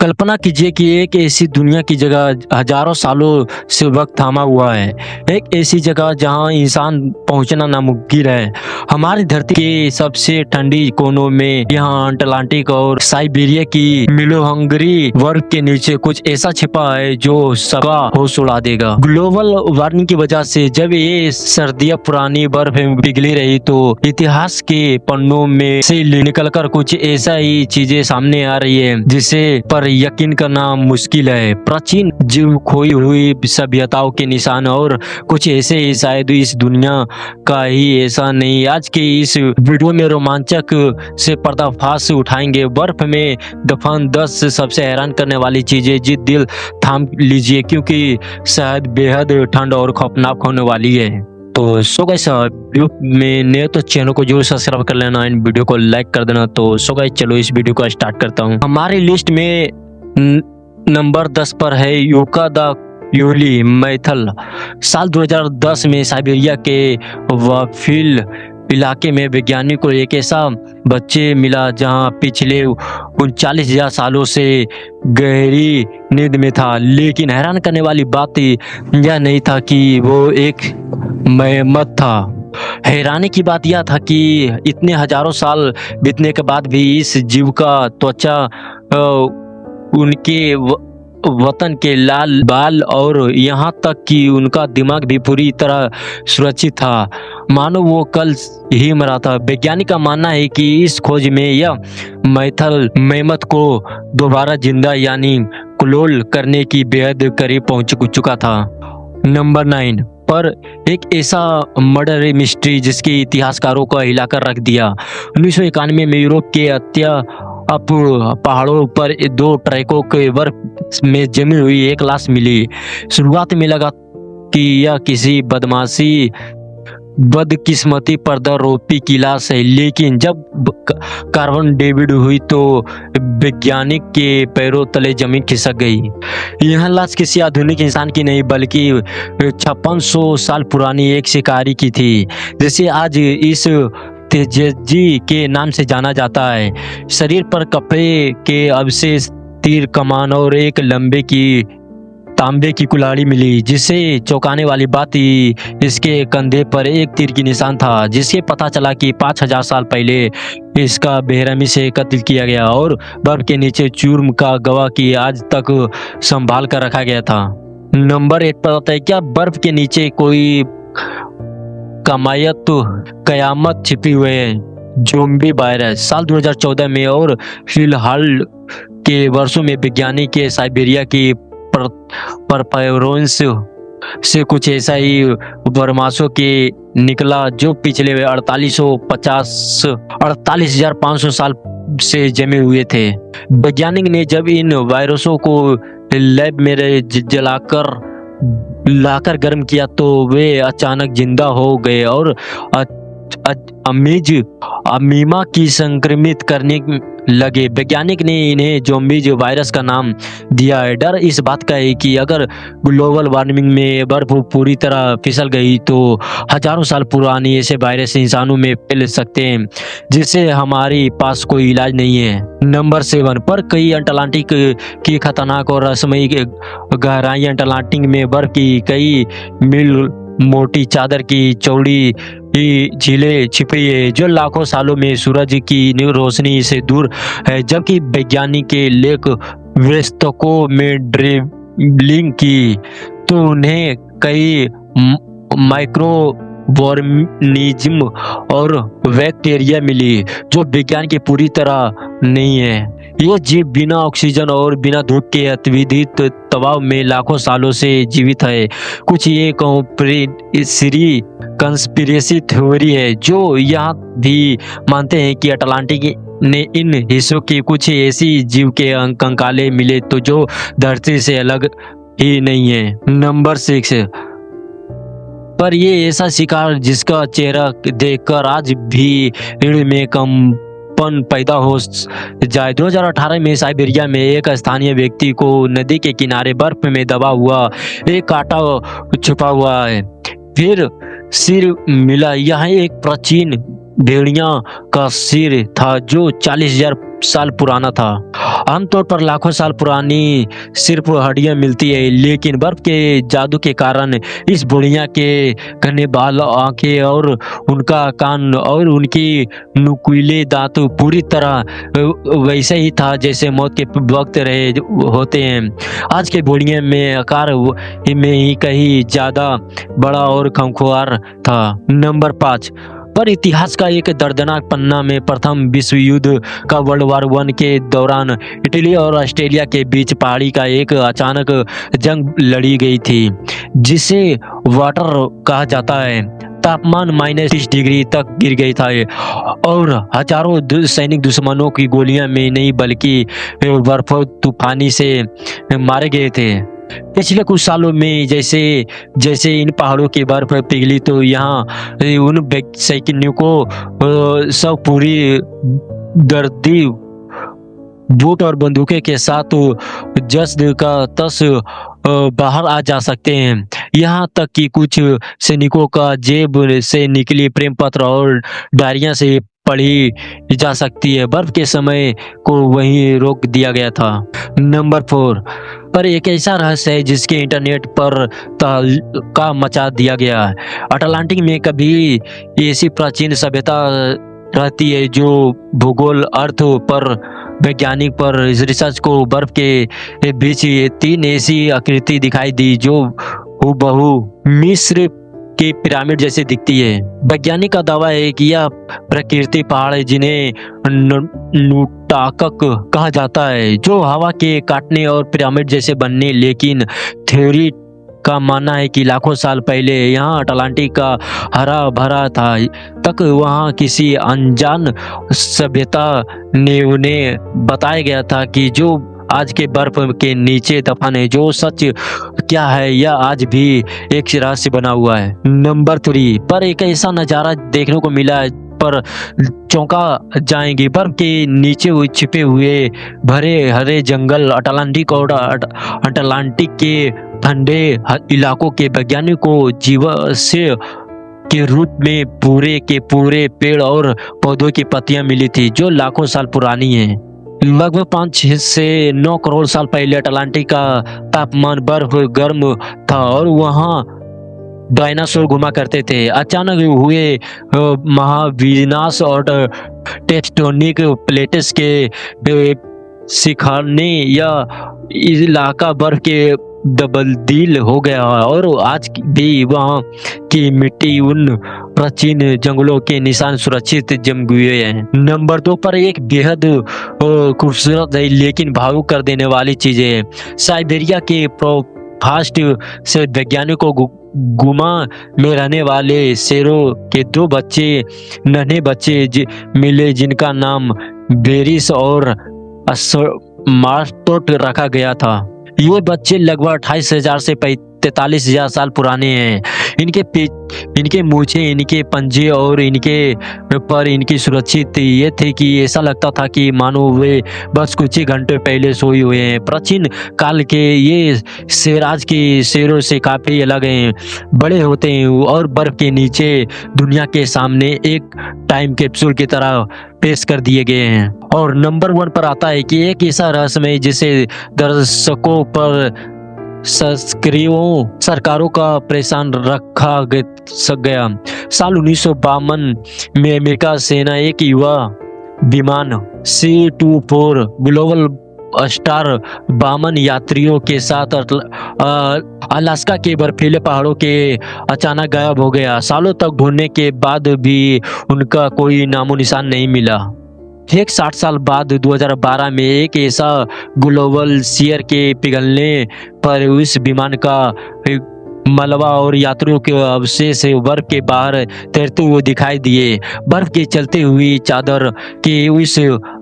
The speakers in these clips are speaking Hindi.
कल्पना कीजिए कि एक ऐसी दुनिया की जगह हजारों सालों से वक्त थामा हुआ है। एक ऐसी जगह जहां इंसान पहुंचना नामुमकिन है। हमारी धरती के सबसे ठंडी कोनों में यहाँ अटलांटिक और साइबेरिया की मिलोहंगरी बर्फ के नीचे कुछ ऐसा छिपा है जो सबका होश उड़ा देगा। ग्लोबल वार्मिंग की वजह से जब ये सर्दियां पुरानी बर्फ में पिघली रही तो इतिहास के पन्नों में से निकलकर कुछ ऐसा ही चीजें सामने आ रही है जिसे पर यकीन करना मुश्किल है। प्राचीन जीव, खोई हुई सभ्यताओं के निशान और कुछ ऐसे ही शायद इस दुनिया का ही ऐसा नहीं। आज के इस वीडियो में रोमांचक से पर्दाफाश उठाएंगे। बर्फ में दफन 10 सबसे हैरान करने वाली चीजें। जी दिल थाम लीजिए क्योंकि शायद बेहद ठंड और खौफनाक होने वाली है। तो सो गाइस, वीडियो में नए तो चैनल को जरूर सब्सक्राइब कर लेना, इन वीडियो को लाइक कर देना। तो सो गाइस, चलो इस वीडियो को स्टार्ट करता हूँ। हमारी लिस्ट में नंबर 10 पर है यूका द यूली मैथल। साल 2010 में साइबेरिया के वाफिल इलाके में वैज्ञानिक को एक ऐसा बच्चे मिला जहां पिछले 39,000 सालों से गहरी नींद में था। लेकिन हैरान करने वाली बात यह नहीं था कि वो एक मेमत था। हैरानी की बात यह था कि इतने हजारों साल बीतने के बाद भी इस जीव का त्वचा, उनके वतन के लाल बाल और यहाँ तक कि उनका दिमाग भी पूरी तरह सुरक्षित था, मानो वो कल ही मरा था। वैज्ञानिक का मानना है कि इस खोज में यह मैथल मेमत को दोबारा जिंदा यानी क्लोन करने की बेहद करीब पहुंच चुका था। नंबर 9 पर एक ऐसा मर्डर मिस्ट्री जिसके इतिहासकारों को हिलाकर रख दिया। 1991 में यूरोप के पहाड़ों पर 2 ट्रकों के बर्फ में जमी हुई एक लाश मिली। शुरुआत में लगा कि यह किसी बदकिस्मती पर्दारोपी की लाश है, लेकिन जब कार्बन डेविड हुई तो वैज्ञानिक के पैरों तले जमीन खिसक गई। यह लाश किसी आधुनिक इंसान की नहीं बल्कि 5600 साल पुरानी एक शिकारी की थी, जिसे आज इस तेजजी के नाम से जाना जाता है। शरीर पर कपड़े के अवशेष, तीर कमान और एक लंबे की तांबे की कुल्हाड़ी मिली। जिसे चौंकाने वाली बात इसके कंधे पर एक तीर की निशान था, जिससे पता चला कि 5000 साल पहले इसका बेरहमी से कत्ल किया गया और बर्फ के नीचे जुर्म का गवाह की आज तक संभाल कर रखा गया था। नंबर 8 पर आता है, क्या बर्फ के नीचे कोई कयामत छिपी हुई है? Zombie virus. साल 2014 में और फिलहाल के वर्षों में वैज्ञानिक के साइबेरिया की परपायरोंस से कुछ ऐसा ही बरमाशों के निकला जो पिछले 48,500 साल से जमे हुए थे। वैज्ञानिक ने जब इन वायरसों को लैब में लाकर गर्म किया तो वे अचानक जिंदा हो गए और अमीमा की संक्रमित करने लगे। वैज्ञानिक ने इन्हें ज़ोंबी वायरस का नाम दिया है। डर इस बात का है कि अगर ग्लोबल वार्मिंग में बर्फ पूरी तरह फिसल गई तो हजारों साल पुरानी ऐसे वायरस इंसानों में फैल सकते हैं, जिससे हमारे पास कोई इलाज नहीं है। नंबर 7 पर कई अटलांटिक की खतरनाक और रहस्यमयी गहराई। अटलांटिक में बर्फ की कई मील मोटी चादर की चौड़ी झीलें छिपी है जो लाखों सालों में सूरज की रोशनी से दूर है। जबकि वैज्ञानिक के लेख वस्तुओं में ड्रिबलिंग की तो उन्हें कई माइक्रोऑर्गेनिज्म और बैक्टीरिया मिली जो विज्ञान की पूरी तरह नहीं है। ये जीव बिना ऑक्सीजन और बिना धूप के अत्यधिक दबाव में लाखों सालों से जीवित है। कुछ ये कंस्पिरेसी थ्योरी है जो यह भी मानते हैं कि अटलांटिक ने इन हिस्सों के कुछ ऐसी जीव के कंकाले मिले तो जो धरती से अलग ही नहीं है। नंबर 6 पर ये ऐसा शिकार जिसका चेहरा देखकर आज भी रीढ़ में कंपन पैदा हो जाए। 2018 में साइबेरिया में एक स्थानीय व्यक्ति को नदी के किनारे बर्फ में दबा हुआ एक कांटा छुपा हुआ है। फिर सिर मिला। यह एक प्राचीन भेड़िया का सिर था जो 40,000 साल पुराना था। आमतौर पर लाखों साल पुरानी सिर्फ हड्डियां मिलती है, लेकिन बर्फ के जादू के कारण इस बुढ़िया के घने बाल, आंखें और उनका कान और उनकी नुकीले दांत पूरी तरह वैसे ही था जैसे मौत के वक्त रहे होते हैं। आज के बुढ़िया में आकार में ही कहीं ज्यादा बड़ा और खंखुआर था। नंबर 5 पर इतिहास का एक दर्दनाक पन्ना में प्रथम विश्व युद्ध का वर्ल्ड वार 1 के दौरान इटली और ऑस्ट्रेलिया के बीच पहाड़ी का एक अचानक जंग लड़ी गई थी, जिसे वाटर कहा जाता है। तापमान -30 डिग्री तक गिर गई था और हजारों सैनिक दुश्मनों की गोलियां में नहीं बल्कि बर्फ तूफानी से मारे गए थे। पिछले कुछ सालों में जैसे जैसे इन पहाड़ों की बर्फ पिघली तो यहाँ उन सैनिकों सब पूरी दर्दी बूट और बंदूकें के साथ जश्न का तस बाहर आ जा सकते हैं। यहाँ तक कि कुछ सैनिकों का जेब से निकली प्रेम पत्र और डायरिया से पढ़ी जा सकती है। बर्फ के समय को वहीं रोक दिया गया था। नंबर 4 पर एक ऐसा रहस्य है जिसके इंटरनेट पर तहलका मचा दिया गया है। अटलांटिक में कभी ऐसी प्राचीन सभ्यता रहती है जो भूगोल अर्थ पर वैज्ञानिक पर रिसर्च को बर्फ के बीच 3 ऐसी आकृति दिखाई दी जो हूबहू मिस्र के पिरामिड जैसे दिखती है। वैज्ञानिक का दावा है कि यह प्रकृति पहाड़ है जिन्हें नूटाकक कहा जाता है, जो हवा के काटने और पिरामिड जैसे बनने, लेकिन थ्योरी का मानना है कि लाखों साल पहले यहाँ अटलांटिक का हरा भरा था तक वहाँ किसी अनजान सभ्यता ने उन्हें बताया गया था कि जो आज के बर्फ के नीचे दफन है। जो सच क्या है यह आज भी एक रहस्य बना हुआ है। नंबर 3 पर एक ऐसा नजारा देखने को मिला है पर चौंका जाएंगे। बर्फ के नीचे हुए छिपे हुए भरे हरे जंगल अटलांटिक और अटलांटिक के ठंडे इलाकों के वैज्ञानिकों जीवाश्म के रूप में पूरे के पूरे पेड़ और पौधों की पत्तियां मिली थी जो लाखों साल पुरानी हैं। लगभग 5 से 9 करोड़ साल पहले अटलांटिक का तापमान बर्फ गर्म था और वहाँ डायनासोर घुमा करते थे। अचानक हुए महाविनाश और टेक्टोनिक प्लेट्स के शिखरने या इलाका बर्फ के तब्दील हो गया और आज भी वहाँ की मिट्टी उन प्राचीन जंगलों के निशान सुरक्षित जम हुए हैं। नंबर 2 पर एक बेहद खूबसूरत है लेकिन भावुक कर देने वाली चीजें है। साइबेरिया के फास्ट से वैज्ञानिकों को गुमा में रहने वाले शेरों के 2 नन्हे बच्चे मिले जिनका नाम बेरिस और मार्टोट रखा गया था। ये बच्चे लगभग 28,000 से 43,000 साल पुराने हैं। इनके मूछें, इनके पंजे और इनके पर इनकी सुरक्षित ये थे कि ऐसा लगता था कि मानो वे बस कुछ ही घंटे पहले सोए हुए हैं। प्राचीन काल के ये शेर आज के शेरों से काफी अलग हैं, बड़े होते हैं और बर्फ के नीचे दुनिया के सामने एक टाइम कैप्सूल की तरह पेश कर दिए गए हैं। और नंबर 1 पर आता है कि एक ऐसा रहस्यमय जिसे दर्शकों पर सरकारों का परेशान रखा गया। साल 1952 में अमेरिका सेना एक युवा विमान C-24 ग्लोबल स्टार 52 यात्रियों के साथ अलास्का के बर्फीले पहाड़ों के अचानक गायब हो गया। सालों तक ढूंढने के बाद भी उनका कोई नामो निशान नहीं मिला। एक 60 साल बाद 2012 में एक ऐसा ग्लोबल शियर के पिघलने पर उस विमान का मलबा और यात्रियों के अवशेष बर्फ के बाहर तैरते हुए दिखाई दिए। बर्फ के चलते हुई चादर के उस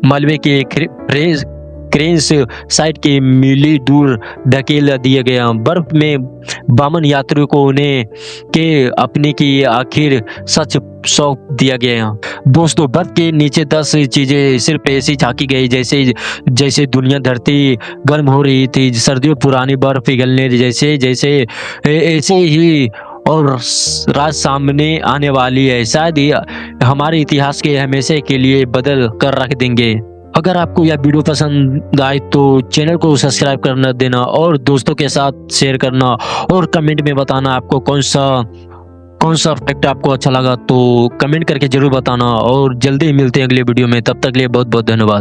मलबे के क्रेन्स साइड के मीली दूर धकेल दिए गया। बर्फ में 52 यात्रियों को उन्हें के अपने की आखिर सच सौंप दिया गया। दोस्तों, बर्फ के नीचे 10 चीजें सिर्फ ऐसी झांकी गई जैसे दुनिया धरती गर्म हो रही थी, सर्दियों पुरानी बर्फ पिघलने जैसे ऐसे ही और राज सामने आने वाली है। शायद हमारे इतिहास के हमेशा के लिए बदल कर रख देंगे। अगर आपको यह वीडियो पसंद आए तो चैनल को सब्सक्राइब करना देना और दोस्तों के साथ शेयर करना और कमेंट में बताना आपको कौन सा फैक्ट आपको अच्छा लगा, तो कमेंट करके जरूर बताना। और जल्दी ही मिलते हैं अगले वीडियो में, तब तक के लिए बहुत बहुत धन्यवाद।